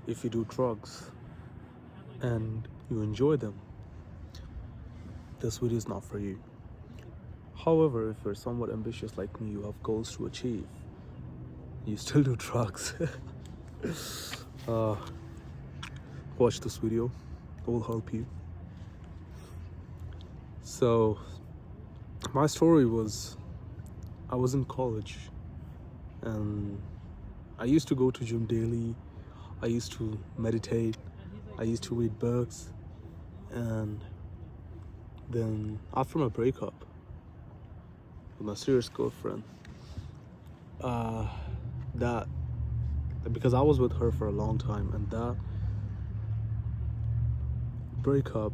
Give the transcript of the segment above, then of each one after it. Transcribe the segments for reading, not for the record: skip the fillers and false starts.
if you do drugs and you enjoy them, this video is not for you. However, if you're somewhat ambitious like me, you have goals to achieve, you still do drugs, uh, watch this video, it will help you. So, my story was, I was in college and I used to go to gym daily, I used to meditate, I used to read books, and then after my breakup with my serious girlfriend, that because I was with her for a long time, and that breakup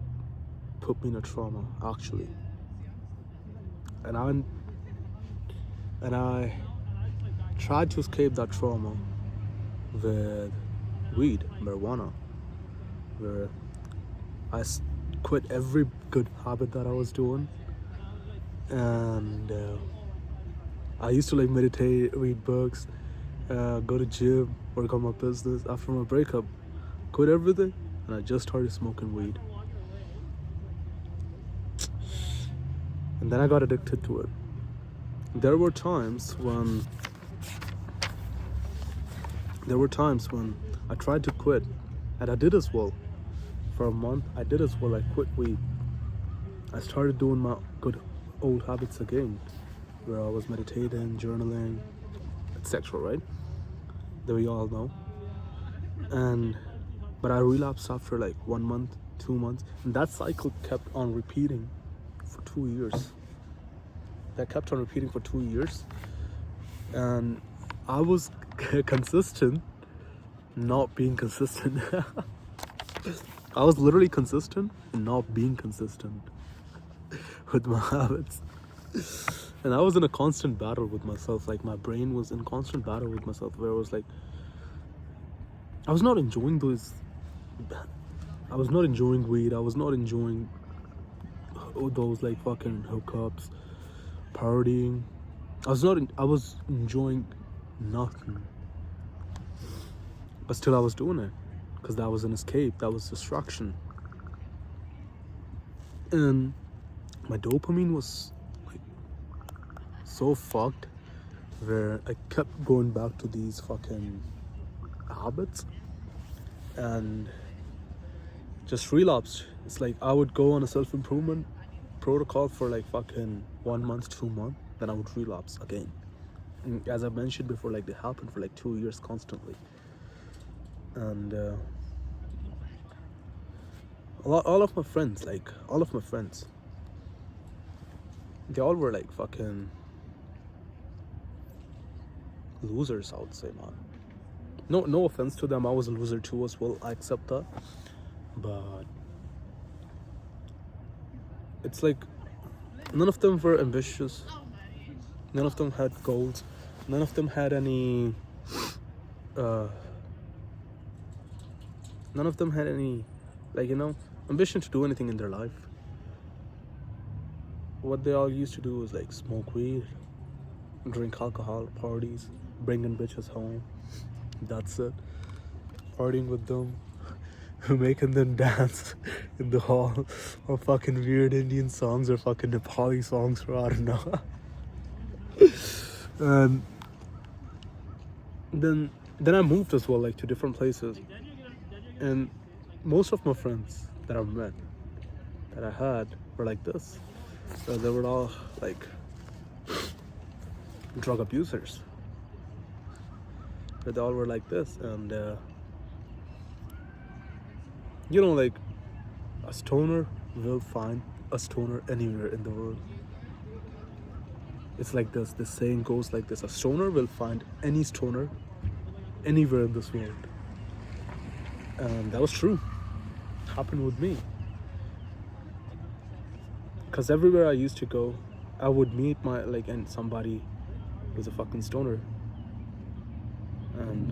put me in a trauma actually, and I tried to escape that trauma with weed, marijuana, where I quit every good habit that I was doing, and I used to like meditate, read books, go to gym, work on my business. After my breakup, quit everything, and I just started smoking weed. And then I got addicted to it. There were times when I tried to quit, and I did as well. For a month, I did as well. I quit weed. I started doing my good old habits again, where I was meditating, journaling, etc. Right? That we all know. But I relapsed after like 1 month, 2 months, and that cycle kept on repeating for 2 years. And I was consistent, not being consistent. I was literally consistent, not being consistent with my habits. And I was in a constant battle with myself. Like my brain was in constant battle with myself, where I was like, I was not enjoying weed. I was not enjoying those like fucking hookups, partying. I was enjoying nothing. But still I was doing it, because that was an escape, that was distraction. And my dopamine was like so fucked, where I kept going back to these fucking habits and just relapsed. It's like I would go on a self-improvement protocol for like fucking 1 month, 2 months, then I would relapse again. And as I mentioned before, like they happened for like 2 years constantly. And all of my friends, they all were like fucking losers, I would say, man. No offense to them, I was a loser too as well, I accept that. But it's like none of them were ambitious, none of them had goals, none of them had any like, ambition to do anything in their life. What they all used to do was like smoke weed, drink alcohol, parties, bringing bitches home. That's it. Partying with them, making them dance in the hall, or fucking weird Indian songs, or fucking Nepali songs, or I don't know. And then I moved as well, like to different places, and most of my friends that I've met, that I had, were like this. So they were all like drug abusers. But they all were like this, and like a stoner will find a stoner anywhere in the world. It's like this. This saying goes like this: a stoner will find any stoner anywhere in this world. And that was true. It happened with me. Because everywhere I used to go, I would meet and somebody who's a fucking stoner, and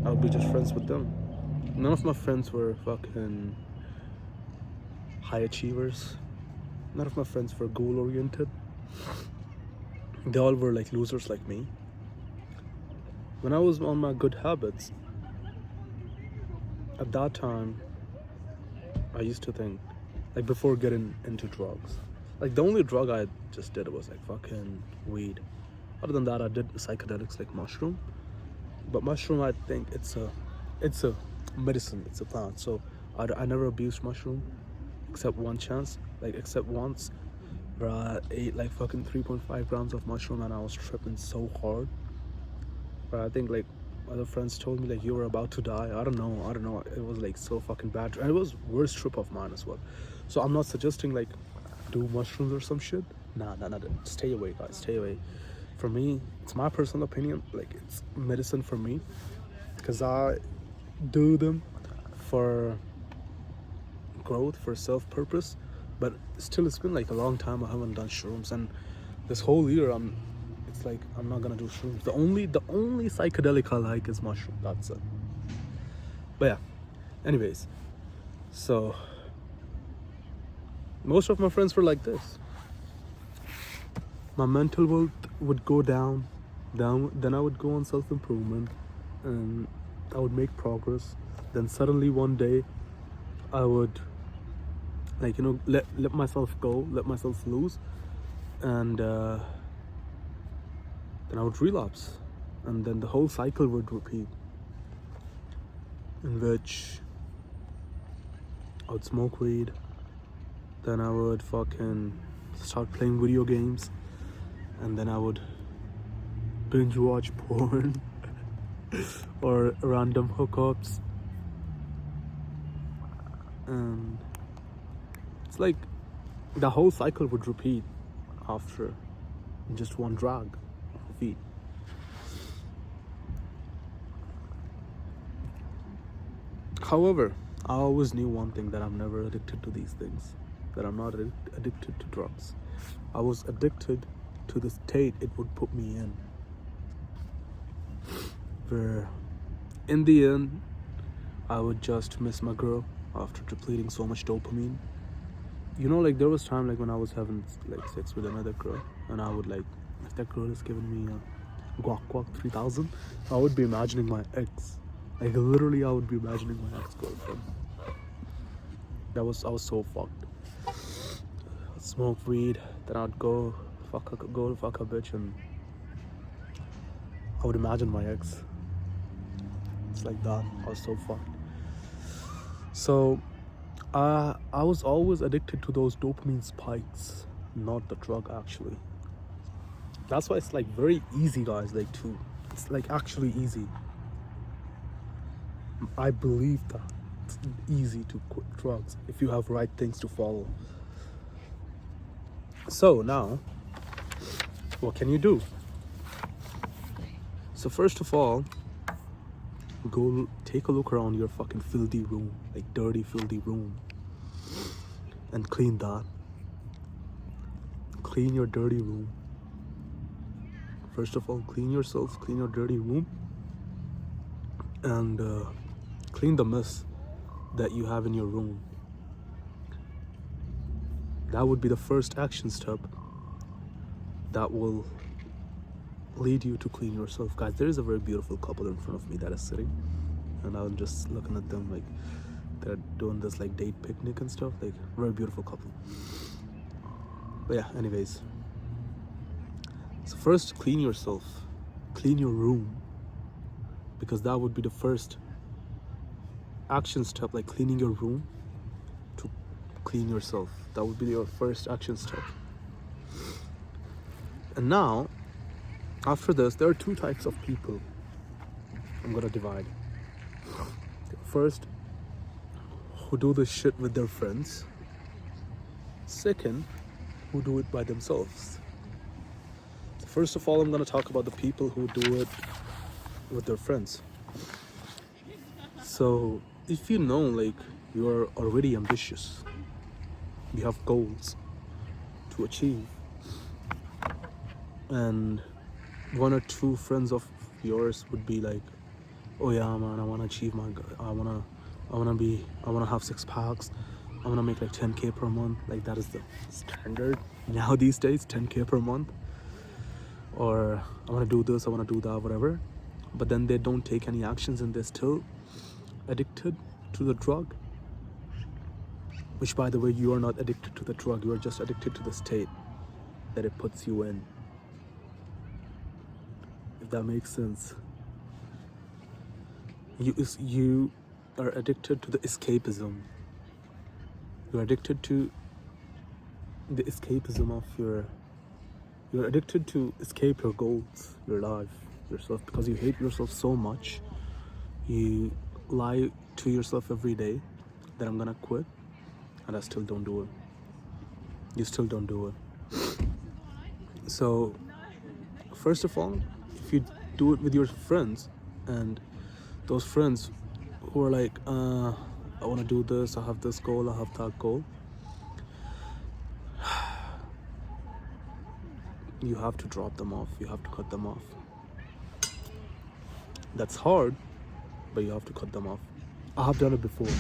I would be just friends with them. None of my friends were fucking high achievers. None of my friends were goal oriented. They all were like losers like me. When I was on my good habits, at that time, I used to think, like before getting into drugs, like the only drug I just did was like fucking weed. Other than that, I did psychedelics like mushroom. But mushroom, I think it's a medicine. It's a plant. So I never abused mushroom, except one chance, like except once, where I ate like fucking 3.5 grams of mushroom and I was tripping so hard. But I think like other friends told me like you were about to die. I don't know. It was like so fucking bad, and it was worst trip of mine as well. So I'm not suggesting like do mushrooms or some shit. Nah. Stay away, guys. Stay away. For me, it's my personal opinion. Like it's medicine for me, because I do them for growth, for self-purpose. But still, it's been like a long time I haven't done shrooms, and this whole year it's like I'm not gonna do shrooms. The only psychedelic I like is mushroom. That's it. But yeah, anyways, so most of my friends were like this. My mental wealth would go down, then I would go on self-improvement, and I would make progress. Then suddenly one day I would, like, you know, let myself go, let myself loose, and then I would relapse, and then the whole cycle would repeat, in which I would smoke weed, then I would fucking start playing video games, and then I would binge watch porn or random hookups, and it's like the whole cycle would repeat after just one drag of weed. However, I always knew one thing, that I'm never addicted to these things, that I'm not addicted to drugs. I was addicted to the state it would put me in, where in the end I would just miss my girl after depleting so much dopamine. You know, like there was time like when I was having like sex with another girl, and I would like, if that girl is giving me a guac 3000, I would be imagining my ex. Like literally I would be imagining my ex-girlfriend. I was so fucked. I'd smoke weed, then I'd go fuck a bitch, and I would imagine my ex. It's like that. I was so fucked. So I was always addicted to those dopamine spikes, not the drug actually. That's why it's like very easy, guys, like to, it's like actually easy. I believe that it's easy to quit drugs if you have right things to follow. So now, what can you do? So first of all, go take a look around your fucking filthy room, like dirty, filthy room, and clean that. Clean your dirty room. First of all, clean yourself, clean your dirty room, and clean the mess that you have in your room. That would be the first action step that will lead you to clean yourself. Guys, there is a very beautiful couple in front of me that is sitting, and I'm just looking at them like they're doing this like date picnic and stuff. Like, very beautiful couple. But yeah, anyways, so first clean yourself, clean your room, because that would be the first action step, like cleaning your room to clean yourself. That would be your first action step. And now, after this, there are two types of people I'm gonna divide. First, who do this shit with their friends. Second, who do it by themselves. So first of all, I'm gonna talk about the people who do it with their friends. So if you know, like, you are already ambitious, you have goals to achieve, and one or two friends of yours would be like, oh yeah man, I want to achieve my goal, I want to have 6 packs, I want to make like 10k per month. Like, that is the standard now these days, 10k per month. Or I want to do this, I want to do that, whatever. But then they don't take any actions and they're still addicted. to the drug, which, by the way, you are not addicted to the drug, you are just addicted to the state that it puts you in. If that makes sense. You are addicted to the escapism. You're addicted to the escapism of you're addicted to escape your goals, your life, yourself, because you hate yourself so much. You lie to yourself every day that I'm gonna quit, and I still don't do it. You still don't do it. So, first of all, if you do it with your friends, and those friends who are like, I want to do this, I have this goal, I have that goal, you have to drop them off, you have to cut them off. That's hard, but you have to cut them off. I have done it before,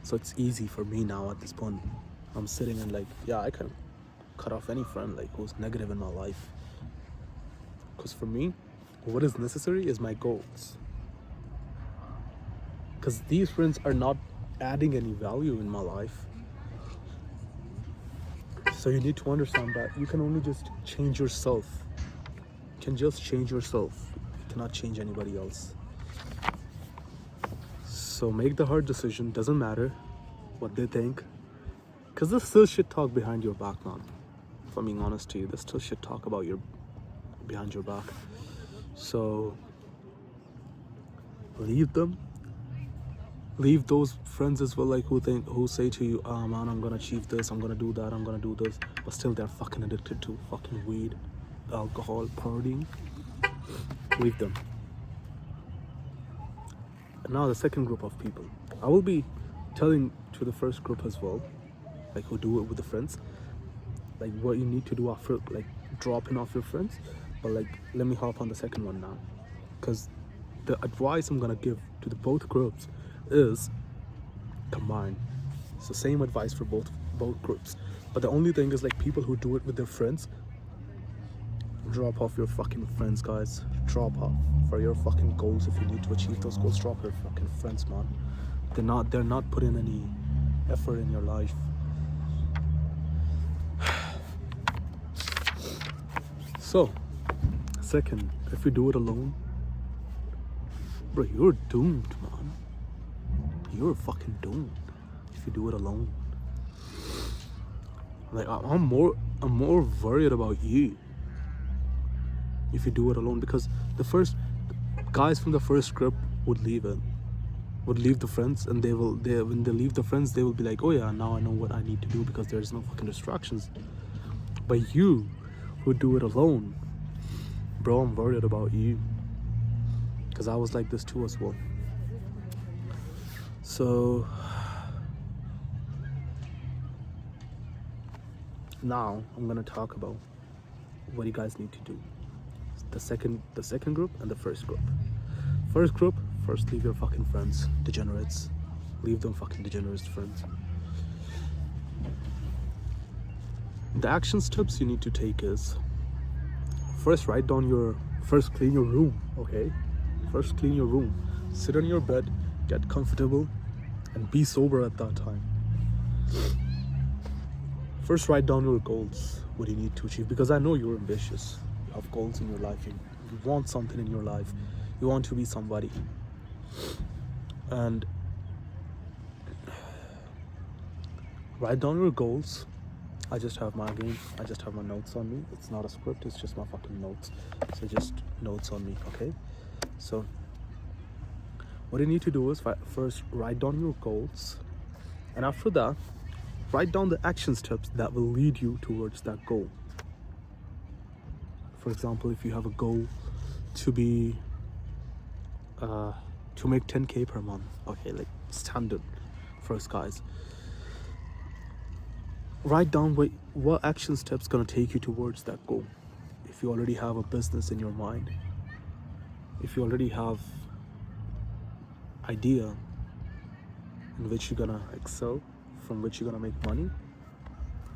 so it's easy for me now at this point. I'm sitting and like, yeah, I can cut off any friend like who's negative in my life. Because for me, what is necessary is my goals. Because these friends are not adding any value in my life. So you need to understand that you can only just change yourself. You can just change yourself. You cannot change anybody else. So make the hard decision. Doesn't matter what they think. Because there's still shit talk behind your back, man. If I'm being honest to you, there's still shit talk about behind your back. So leave them. Leave those friends as well, like who say to you, oh man, I'm gonna achieve this, I'm gonna do that, I'm gonna do this, but still they're fucking addicted to fucking weed, alcohol, partying. Leave them. And now the second group of people, I will be telling to the first group as well, like who do it with the friends, like what you need to do after like dropping off your friends. But like, let me hop on the second one now, because the advice I'm gonna give to the both groups is combined. It's the same advice for both groups, but the only thing is like people who do it with their friends, drop off your fucking friends, guys. Drop off for your fucking goals. If you need to achieve those goals, drop your fucking friends, man. They're not putting any effort in your life. So second, if you do it alone, bro, you're doomed, man. You're fucking doomed if you do it alone. Like I'm more worried about you if you do it alone, because the first guys from the first group would leave the friends, and when they leave the friends, they will be like, oh yeah, now I know what I need to do because there's no fucking distractions. But you who do it alone, bro, I'm worried about you, because I was like this too as well. So now I'm gonna talk about what you guys need to do. The second group and the first group. First group, first leave your fucking friends, degenerates. Leave them fucking degenerates friends. The action steps you need to take is, first clean your room, okay? First clean your room. Sit on your bed, get comfortable, and be sober at that time. First write down your goals, what you need to achieve, because I know you're ambitious. You have goals in your life, you want something in your life, you want to be somebody. And write down your goals. I just have my notes on me. It's not a script, it's just my fucking notes. So just notes on me, okay? So what you need to do is first write down your goals, and after that, write down the action steps that will lead you towards that goal. For example, if you have a goal to be to make 10k per month, okay, like standard first, guys, write down what action steps gonna take you towards that goal. If you already have a business in your mind, if you already have idea in which you're gonna excel, from which you're gonna make money,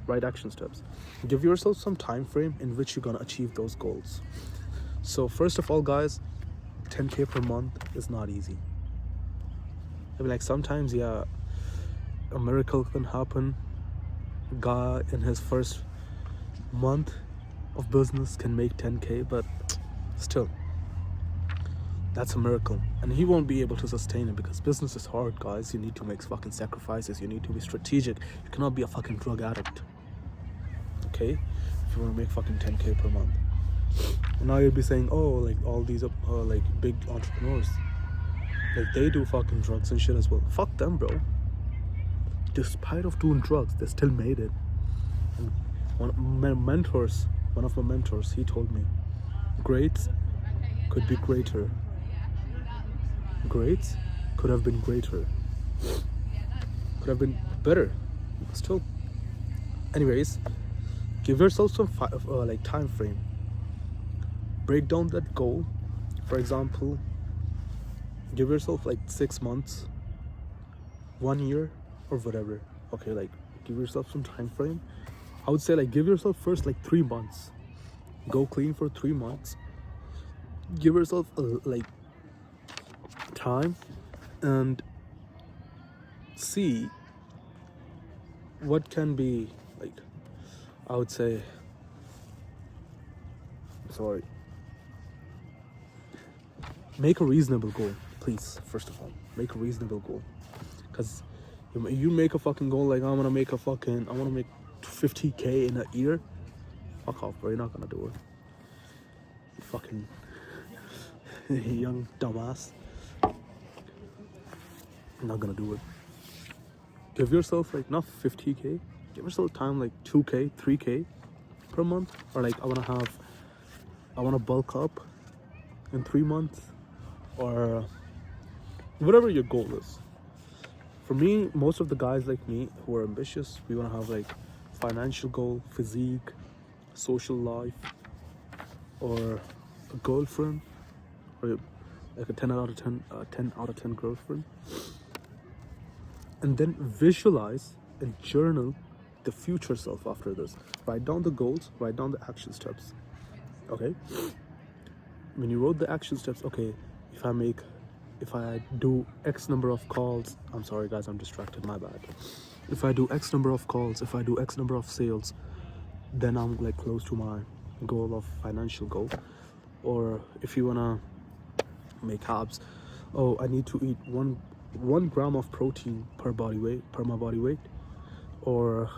write action steps. Give yourself some time frame in which you're gonna achieve those goals. So first of all, guys, 10k per month is not easy. I mean, like, sometimes, yeah, a miracle can happen. Guy in his first month of business can make 10K, but still, that's a miracle. And he won't be able to sustain it because business is hard, guys. You need to make fucking sacrifices. You need to be strategic. You cannot be a fucking drug addict. Okay? If you want to make fucking 10K per month. And now you'll be saying, oh, like, all these like big entrepreneurs, like, they do fucking drugs and shit as well. Fuck them, bro. Despite of doing drugs, they still made it. And one of my mentors, he told me, grades could be greater. Grades could have been greater. Could have been better. Still. Anyways, give yourself some like time frame. Break down that goal. For example, give yourself like 6 months, 1 year, or whatever. Okay, like, give yourself some time frame. I would say, like, give yourself first like 3 months. Go clean for 3 months. Give yourself like time and see what can be, like, I would say, sorry, make a reasonable goal, please. First of all, make a reasonable goal, because you make a fucking goal like, I want to make 50K in a year. Fuck off, bro. You're not gonna do it. You fucking young dumbass. You're not gonna do it. Give yourself like not 50K. Give yourself time like 2K, 3K per month, or like, I wanna bulk up in 3 months, or whatever your goal is. For me, most of the guys like me who are ambitious, we want to have like financial goal, physique, social life, or a girlfriend, or like a 10 out of 10 girlfriend. And then visualize and journal the future self after this. Write down the goals, write down the action steps. Okay? When you wrote the action steps, okay, if I do X number of calls, I'm sorry guys, I'm distracted, my bad. If I do X number of calls, if I do X number of sales, then I'm like close to my goal of financial goal. Or if you wanna make abs, oh, I need to eat one gram of protein per my body weight, or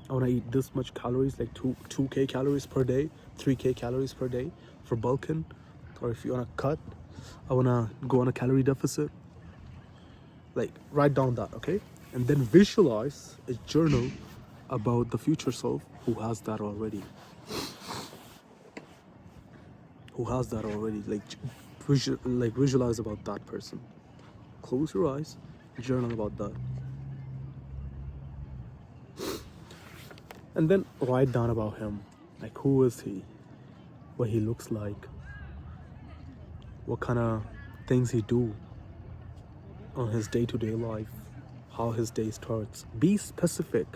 I wanna eat this much calories, like 2K calories per day, 3K calories per day for bulking. Or if you wanna cut, I wanna go on a calorie deficit. Like, write down that, okay? And then visualize a journal about the future self who has that already. Like, visualize about that person. Close your eyes, journal about that. And then write down about him. Like, who is he? What he looks like? What kind of things he do on his day-to-day life, how his day starts. Be specific,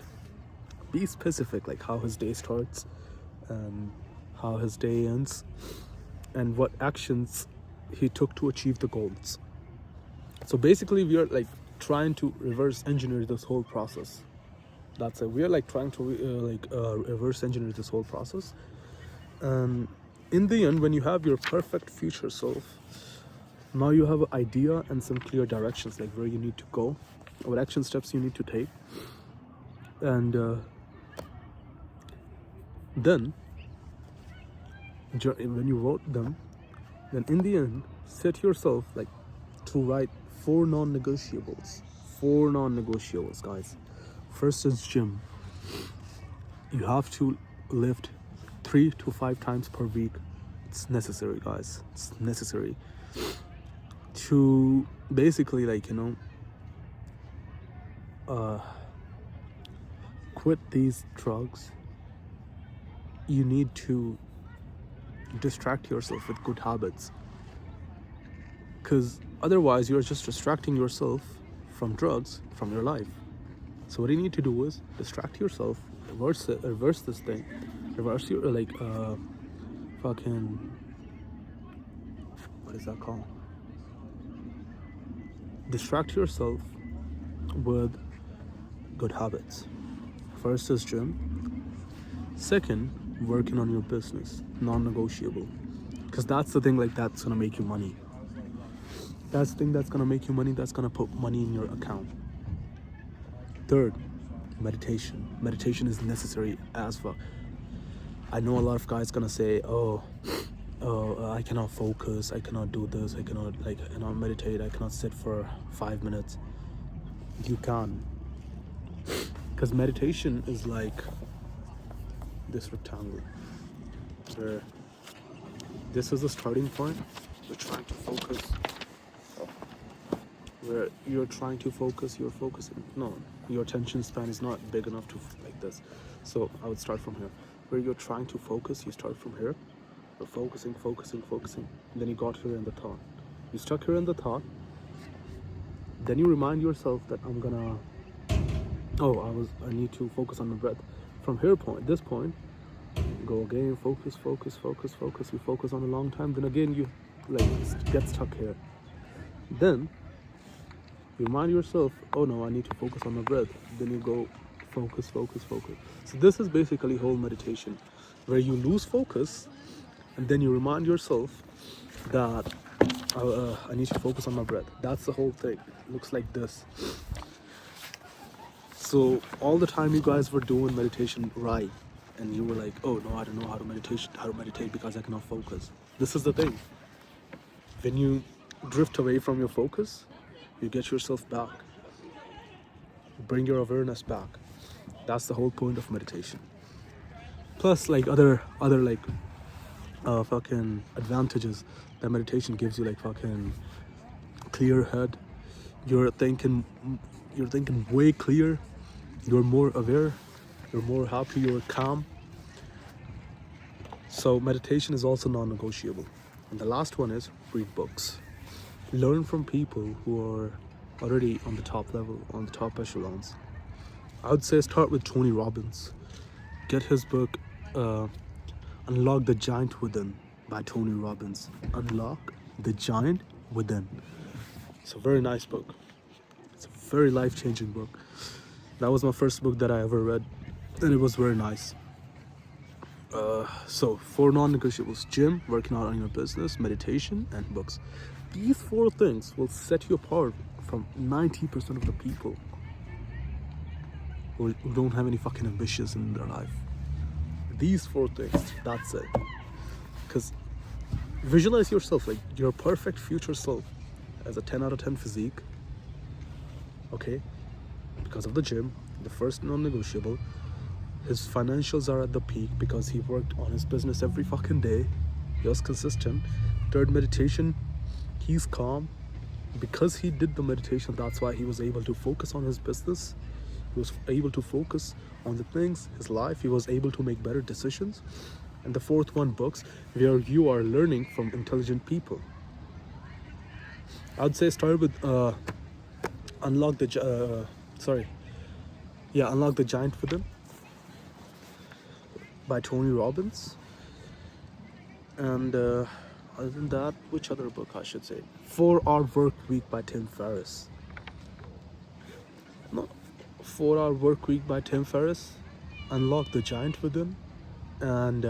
like how his day starts and how his day ends, and what actions he took to achieve the goals. So basically, we are like trying to reverse engineer this whole process. That's it. We are like trying to reverse engineer this whole process. And in the end, when you have your perfect future self, now you have an idea and some clear directions, like where you need to go, what action steps you need to take. And then when you wrote them, then in the end, set yourself like to write 4 non-negotiables. 4 non-negotiables, guys. First is gym. You have to lift 3 to 5 times per week. It's necessary, guys. It's necessary to basically, like, quit these drugs. You need to distract yourself with good habits, because otherwise you're just distracting yourself from drugs, from your life. So what you need to do is distract yourself, reverse this thing, reverse your fucking, what is that called? distract yourself with good habits. First is gym. Second, working on your business, non-negotiable. Because that's the thing, like, that's gonna make you money. That's the thing that's gonna make you money, that's gonna put money in your account. Third, meditation. Meditation is necessary as fuck. I know a lot of guys gonna say, oh, I cannot focus, I cannot do this, I cannot meditate, I cannot sit for 5 minutes. You can. Because meditation is like this rectangle, where this is the starting point. You're trying to focus. Where you're trying to focus, you're focusing. No, your attention span is not big enough to like this. So I would start from here. Where you're trying to focus, you start from here. You're focusing. And then you got here in the thought. You stuck here in the thought. Then you remind yourself that I need to focus on the breath. From this point, go again, focus. You focus on a long time. Then again, you get stuck here. Then you remind yourself, oh no, I need to focus on my breath. Then you go focus. So this is basically whole meditation, where you lose focus, and then you remind yourself that I need to focus on my breath. That's the whole thing. It looks like this. So all the time you guys were doing meditation right, and you were like, oh no, I don't know how to meditate because I cannot focus. This is the thing. When you drift away from your focus, you get yourself back. Bring your awareness back. That's the whole point of meditation. Plus, like other fucking advantages that meditation gives you, like fucking clear head. You're thinking way clear. You're more aware. You're more happy. You're calm. So meditation is also non-negotiable. And the last one is read books. Learn from people who are already on the top level, on the top echelons. I would say start with Tony Robbins. Get his book, Unlock the Giant Within by Tony Robbins. Unlock the Giant Within. It's a very nice book. It's a very life-changing book. That was my first book that I ever read, and it was very nice. So 4 non-negotiables: gym, working out on your business, meditation, and books. These 4 things will set you apart from 90% of the people who don't have any fucking ambitions in their life. These 4 things, that's it. Because visualize yourself like your perfect future self as a 10 out of 10 physique. Okay? Because of the gym, the first non-negotiable. His financials are at the peak because he worked on his business every fucking day. He was consistent. Third, meditation. He's calm. Because he did the meditation, that's why he was able to focus on his business. He was able to focus on the things, his life. He was able to make better decisions. And the 4th one, books, where you are learning from intelligent people. I'd say start with Unlock the Giant Within by Tony Robbins. And other than that, which other book I should say? 4-Hour Work Week by Tim Ferriss. No, 4-Hour Work Week by Tim Ferriss. Unlock the Giant Within. And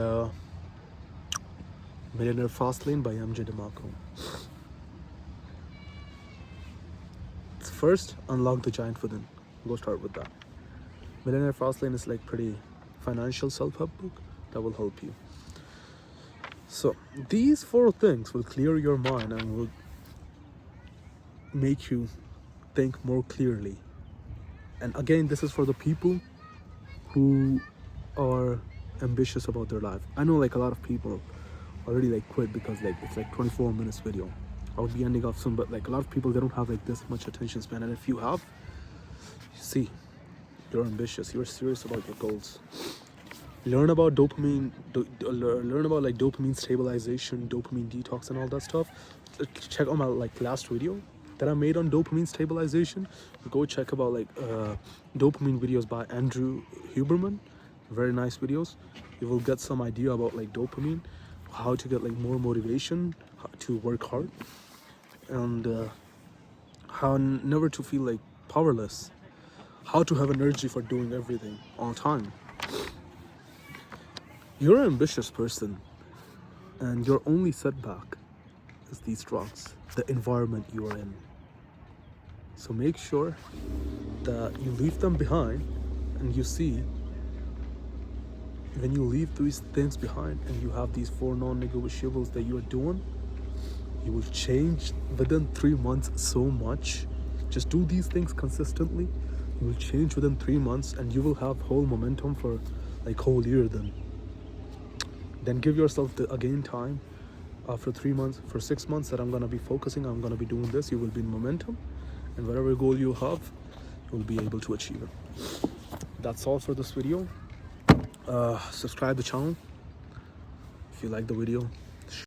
Millionaire Fastlane by MJ DeMarco. First, Unlock the Giant Within. Go start with that. Millionaire Fastlane is like pretty financial self-help book that will help you. So these 4 things will clear your mind and will make you think more clearly. And again, this is for the people who are ambitious about their life. I know like a lot of people already like quit because like it's like 24 minutes video. I would be ending off soon, but like a lot of people, they don't have like this much attention span. And if you have, you see, you're ambitious, you're serious about your goals. Learn about dopamine, learn about like dopamine stabilization, dopamine detox and all that stuff. Check out my like last video that I made on dopamine stabilization. Go check about like dopamine videos by Andrew Huberman. Very nice videos. You will get some idea about like dopamine, how to get like more motivation, how to work hard, and how never to feel like powerless, how to have energy for doing everything all time. You're an ambitious person, and your only setback is these drugs, the environment you are in. So make sure that you leave them behind, and you see, when you leave these things behind and you have these 4 non-negotiables that you are doing, you will change within 3 months so much. Just do these things consistently. You will change within 3 months, and you will have whole momentum for like whole year. Then give yourself again time after 3 months, for 6 months, that I'm gonna be focusing, I'm gonna be doing this. You will be in momentum, and whatever goal you have, you will be able to achieve it. That's all for this video. Subscribe the channel if you like the video.